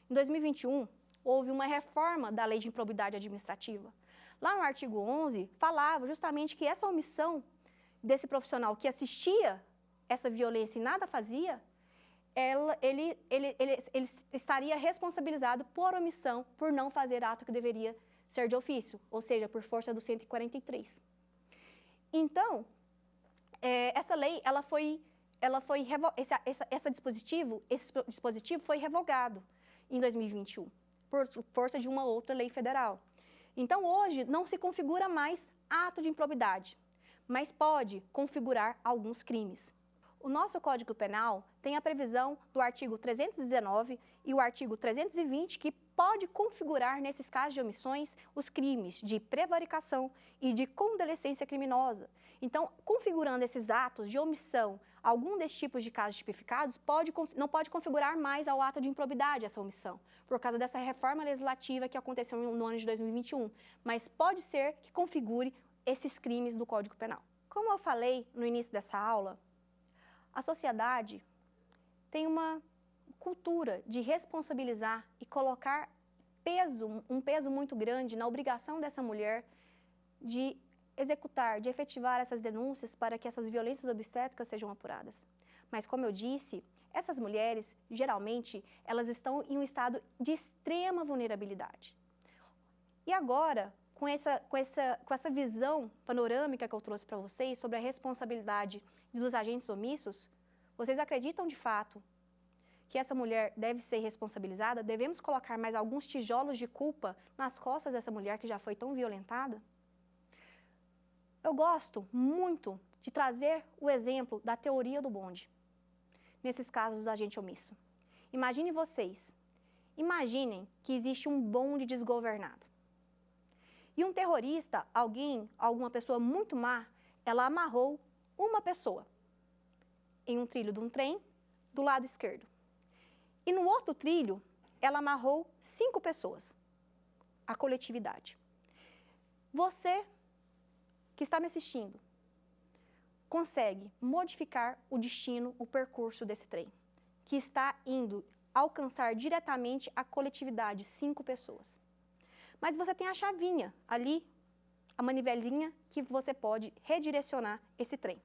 em 2021, houve uma reforma da Lei de Improbidade Administrativa. Lá no artigo 11, falava justamente que essa omissão desse profissional que assistia essa violência e nada fazia, ele estaria responsabilizado por omissão, por não fazer ato que deveria ser de ofício, ou seja, por força do 143. Então, essa lei, esse dispositivo foi revogado em 2021, por força de uma outra lei federal. Então, hoje, não se configura mais ato de improbidade, mas pode configurar alguns crimes. O nosso Código Penal tem a previsão do artigo 319 e o artigo 320, que pode configurar, nesses casos de omissões, os crimes de prevaricação e de condelecência criminosa. Então, configurando esses atos de omissão, algum desses tipos de casos tipificados não pode configurar mais ao ato de improbidade essa omissão, por causa dessa reforma legislativa que aconteceu no ano de 2021. Mas pode ser que configure esses crimes do Código Penal. Como eu falei no início dessa aula, a sociedade tem uma cultura de responsabilizar e colocar um peso muito grande na obrigação dessa mulher de executar, de efetivar essas denúncias para que essas violências obstétricas sejam apuradas. Mas, como eu disse, essas mulheres, geralmente, elas estão em um estado de extrema vulnerabilidade. E agora, com essa visão panorâmica que eu trouxe para vocês sobre a responsabilidade dos agentes omissos, vocês acreditam de fato que essa mulher deve ser responsabilizada? Devemos colocar mais alguns tijolos de culpa nas costas dessa mulher que já foi tão violentada? Eu gosto muito de trazer o exemplo da teoria do bonde, nesses casos do agente omisso. Imaginem que existe um bonde desgovernado. E um terrorista, alguma pessoa muito má, ela amarrou uma pessoa em um trilho de um trem do lado esquerdo. E no outro trilho, ela amarrou 5 pessoas, a coletividade. Você que está me assistindo, consegue modificar o destino, o percurso desse trem, que está indo alcançar diretamente a coletividade, 5 pessoas. Mas você tem a chavinha ali, a manivelinha, que você pode redirecionar esse trem.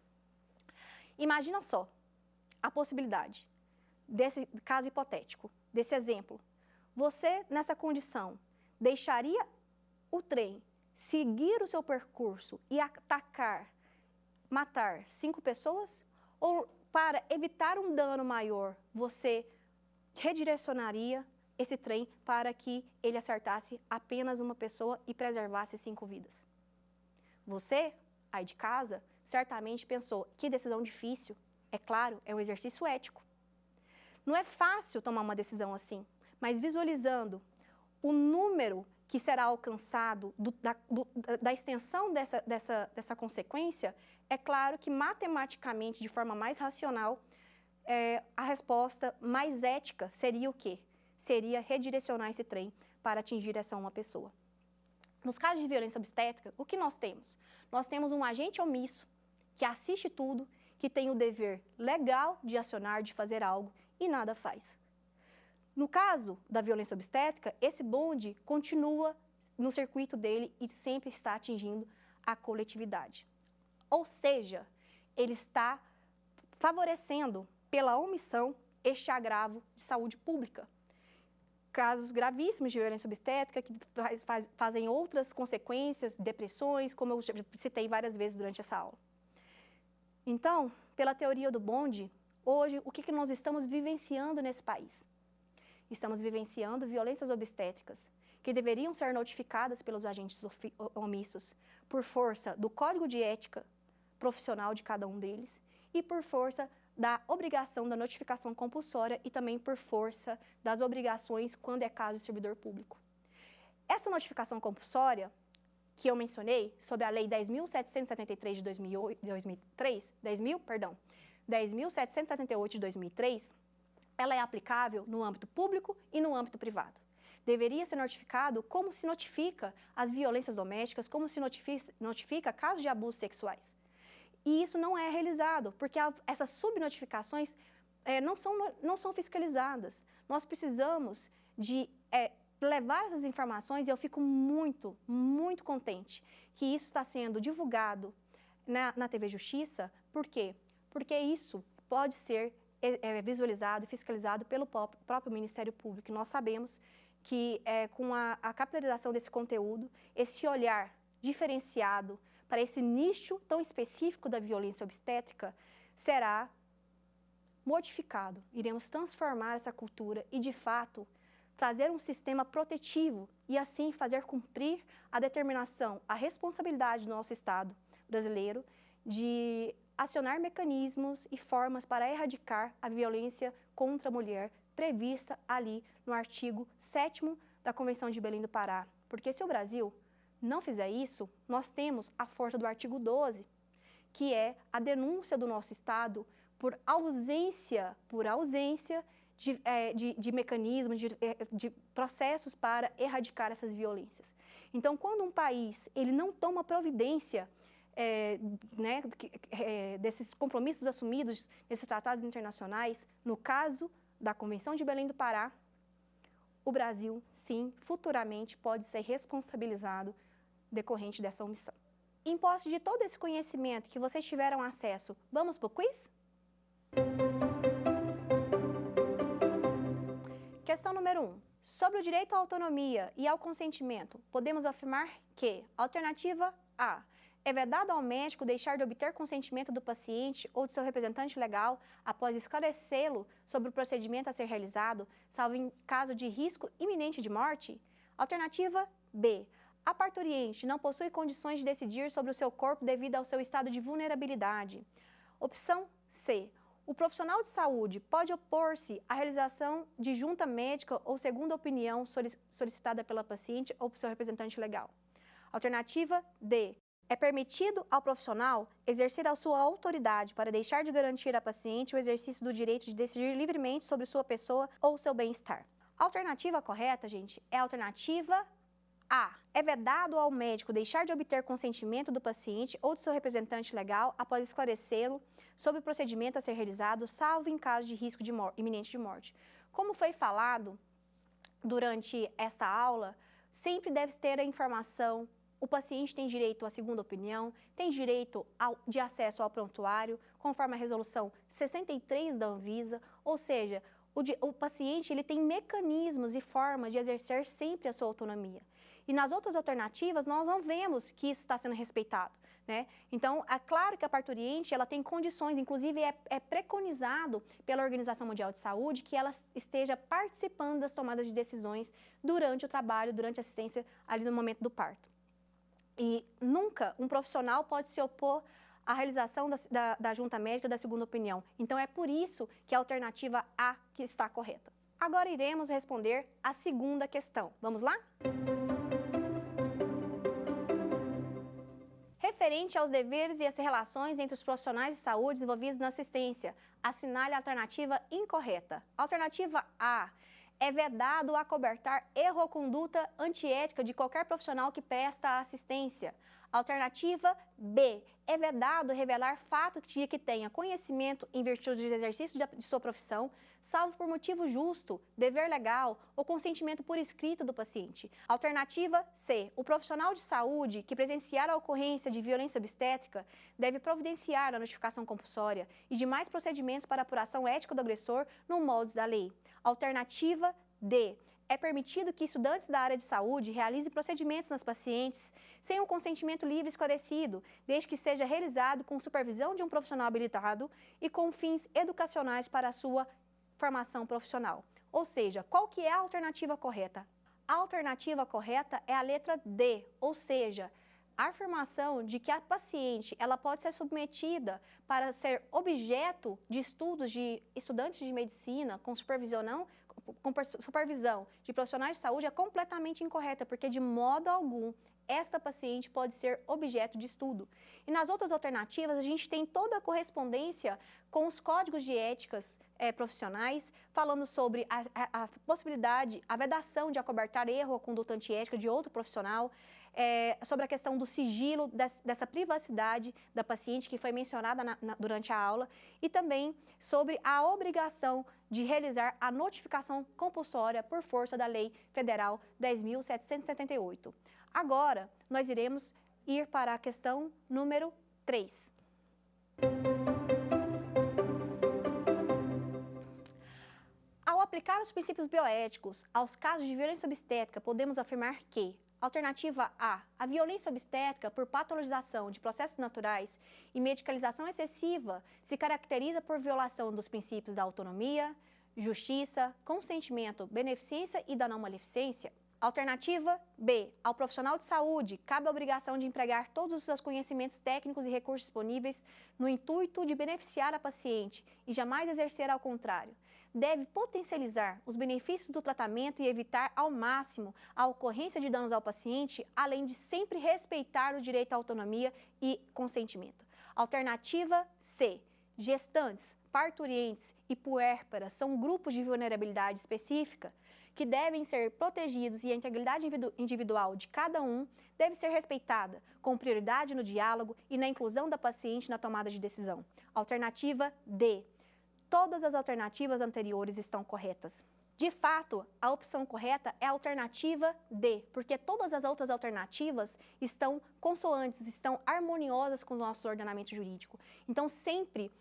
Imagina só a possibilidade desse caso hipotético, desse exemplo. Você, nessa condição, deixaria o trem seguir o seu percurso e matar 5 pessoas? Ou, para evitar um dano maior, você redirecionaria esse trem para que ele acertasse apenas uma pessoa e preservasse 5 vidas? Você, aí de casa, certamente pensou, que decisão difícil. É claro, é um exercício ético. Não é fácil tomar uma decisão assim, mas visualizando o número que será alcançado da extensão dessa consequência, é claro que matematicamente, de forma mais racional, a resposta mais ética seria o quê? Seria redirecionar esse trem para atingir essa uma pessoa. Nos casos de violência obstétrica, o que nós temos? Nós temos um agente omisso que assiste tudo, que tem o dever legal de acionar, de fazer algo e nada faz. No caso da violência obstétrica, esse bonde continua no circuito dele e sempre está atingindo a coletividade. Ou seja, ele está favorecendo, pela omissão, este agravo de saúde pública. Casos gravíssimos de violência obstétrica que fazem outras consequências, depressões, como eu citei várias vezes durante essa aula. Então, pela teoria do bonde, hoje, o que nós estamos vivenciando nesse país? Estamos vivenciando violências obstétricas, que deveriam ser notificadas pelos agentes omissos por força do código de ética profissional de cada um deles e por força da obrigação da notificação compulsória e também por força das obrigações quando é caso de servidor público. Essa notificação compulsória que eu mencionei sobre a Lei 10.773 de 10.778 de 2003, ela é aplicável no âmbito público e no âmbito privado. Deveria ser notificado como se notifica as violências domésticas, como se notifica casos de abusos sexuais. E isso não é realizado, porque essas subnotificações não são fiscalizadas. Nós precisamos de levar essas informações e eu fico muito, muito contente que isso está sendo divulgado na TV Justiça. Por quê? Porque isso pode ser visualizado e fiscalizado pelo próprio Ministério Público. E nós sabemos que com a capilarização desse conteúdo, esse olhar diferenciado para esse nicho tão específico da violência obstétrica será modificado. Iremos transformar essa cultura e, de fato, trazer um sistema protetivo e, assim, fazer cumprir a determinação, a responsabilidade do nosso Estado brasileiro de acionar mecanismos e formas para erradicar a violência contra a mulher prevista ali no artigo 7º da Convenção de Belém do Pará. Porque se o Brasil não fizer isso, nós temos a força do artigo 12, que é a denúncia do nosso Estado por ausência de mecanismos, de processos para erradicar essas violências. Então, quando um país ele não toma providência desses compromissos assumidos nesses tratados internacionais, no caso da Convenção de Belém do Pará, o Brasil, sim, futuramente pode ser responsabilizado decorrente dessa omissão. Em posse de todo esse conhecimento que vocês tiveram acesso, vamos para o quiz? Questão número 1. Sobre o direito à autonomia e ao consentimento, podemos afirmar que, alternativa A, é vedado ao médico deixar de obter consentimento do paciente ou de seu representante legal após esclarecê-lo sobre o procedimento a ser realizado, salvo em caso de risco iminente de morte? Alternativa B. A parturiente não possui condições de decidir sobre o seu corpo devido ao seu estado de vulnerabilidade. Opção C. O profissional de saúde pode opor-se à realização de junta médica ou segunda opinião solicitada pela paciente ou por seu representante legal. Alternativa D. É permitido ao profissional exercer a sua autoridade para deixar de garantir à paciente o exercício do direito de decidir livremente sobre sua pessoa ou seu bem-estar. A alternativa correta, gente, é a alternativa A. É vedado ao médico deixar de obter consentimento do paciente ou do seu representante legal após esclarecê-lo sobre o procedimento a ser realizado, salvo em caso de risco iminente de morte. Como foi falado durante esta aula, sempre deve ter a informação. O paciente tem direito à segunda opinião, tem direito de acesso ao prontuário, conforme a resolução 63 da Anvisa, ou seja, o paciente ele tem mecanismos e formas de exercer sempre a sua autonomia. E nas outras alternativas, nós não vemos que isso está sendo respeitado, né? Então, é claro que a parturiente ela tem condições, inclusive é preconizado pela Organização Mundial de Saúde que ela esteja participando das tomadas de decisões durante o trabalho, durante a assistência ali no momento do parto. E nunca um profissional pode se opor à realização da junta médica da segunda opinião. Então, é por isso que a alternativa A que está correta. Agora iremos responder a segunda questão. Vamos lá? Referente aos deveres e as relações entre os profissionais de saúde envolvidos na assistência, assinale a alternativa incorreta. Alternativa A. É vedado acobertar erro ou conduta antiética de qualquer profissional que presta assistência. Alternativa B. É vedado revelar fato de que tenha conhecimento em virtude do exercício de sua profissão, salvo por motivo justo, dever legal ou consentimento por escrito do paciente. Alternativa C. O profissional de saúde que presenciar a ocorrência de violência obstétrica deve providenciar a notificação compulsória e demais procedimentos para apuração ética do agressor no moldes da lei. Alternativa D. É permitido que estudantes da área de saúde realizem procedimentos nas pacientes sem um consentimento livre e esclarecido, desde que seja realizado com supervisão de um profissional habilitado e com fins educacionais para a sua formação profissional. Ou seja, qual que é a alternativa correta? A alternativa correta é a letra D, ou seja, a afirmação de que a paciente ela pode ser submetida para ser objeto de estudos de estudantes de medicina com supervisão de profissionais de saúde é completamente incorreta, porque de modo algum esta paciente pode ser objeto de estudo. E nas outras alternativas, a gente tem toda a correspondência com os códigos de éticas profissionais, falando sobre a possibilidade, a vedação de acobertar erro ou conduta antiética de outro profissional, sobre a questão do sigilo, dessa privacidade da paciente que foi mencionada durante a aula, e também sobre a obrigação de realizar a notificação compulsória por força da Lei Federal 10.778. Agora, nós iremos ir para a questão número 3. Ao aplicar os princípios bioéticos aos casos de violência obstétrica, podemos afirmar que: alternativa A. A violência obstétrica por patologização de processos naturais e medicalização excessiva se caracteriza por violação dos princípios da autonomia, justiça, consentimento, beneficência e da não maleficência. Alternativa B. Ao profissional de saúde cabe a obrigação de empregar todos os seus conhecimentos técnicos e recursos disponíveis no intuito de beneficiar a paciente e jamais exercer ao contrário. Deve potencializar os benefícios do tratamento e evitar ao máximo a ocorrência de danos ao paciente, além de sempre respeitar o direito à autonomia e consentimento. Alternativa C. Gestantes, parturientes e puérperas são grupos de vulnerabilidade específica que devem ser protegidos e a integridade individual de cada um deve ser respeitada, com prioridade no diálogo e na inclusão da paciente na tomada de decisão. Alternativa D. Todas as alternativas anteriores estão corretas. De fato, a opção correta é a alternativa D, porque todas as outras alternativas estão consoantes, estão harmoniosas com o nosso ordenamento jurídico. Então, sempre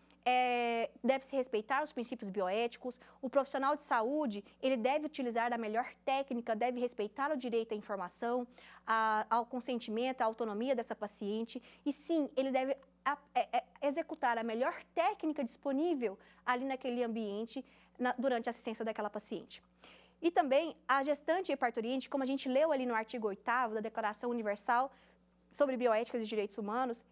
deve-se respeitar os princípios bioéticos, o profissional de saúde, ele deve utilizar da melhor técnica, deve respeitar o direito à informação, ao consentimento, à autonomia dessa paciente, e sim, ele deve executar a melhor técnica disponível ali naquele ambiente durante a assistência daquela paciente. E também a gestante e parturiente, como a gente leu ali no artigo 8º da Declaração Universal sobre Bioéticas e Direitos Humanos,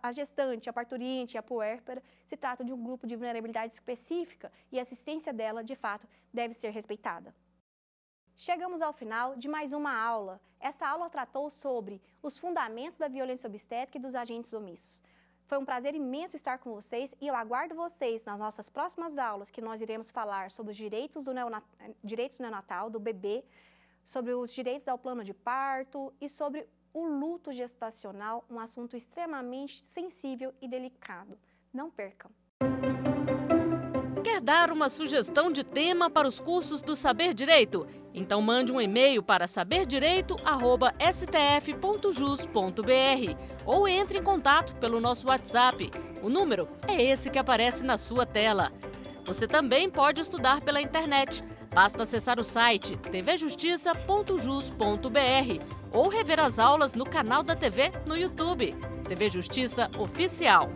a gestante, a parturiente e a puérpera se trata de um grupo de vulnerabilidade específica e a assistência dela, de fato, deve ser respeitada. Chegamos ao final de mais uma aula. Essa aula tratou sobre os fundamentos da violência obstétrica e dos agentes omissos. Foi um prazer imenso estar com vocês e eu aguardo vocês nas nossas próximas aulas, que nós iremos falar sobre os direitos do neonatal, do bebê, sobre os direitos ao plano de parto e sobre o luto gestacional, um assunto extremamente sensível e delicado. Não percam! Quer dar uma sugestão de tema para os cursos do Saber Direito? Então mande um e-mail para saberdireito@stf.jus.br ou entre em contato pelo nosso WhatsApp. O número é esse que aparece na sua tela. Você também pode estudar pela internet. Basta acessar o site tvjustiça.jus.br ou rever as aulas no canal da TV no YouTube. TV Justiça Oficial.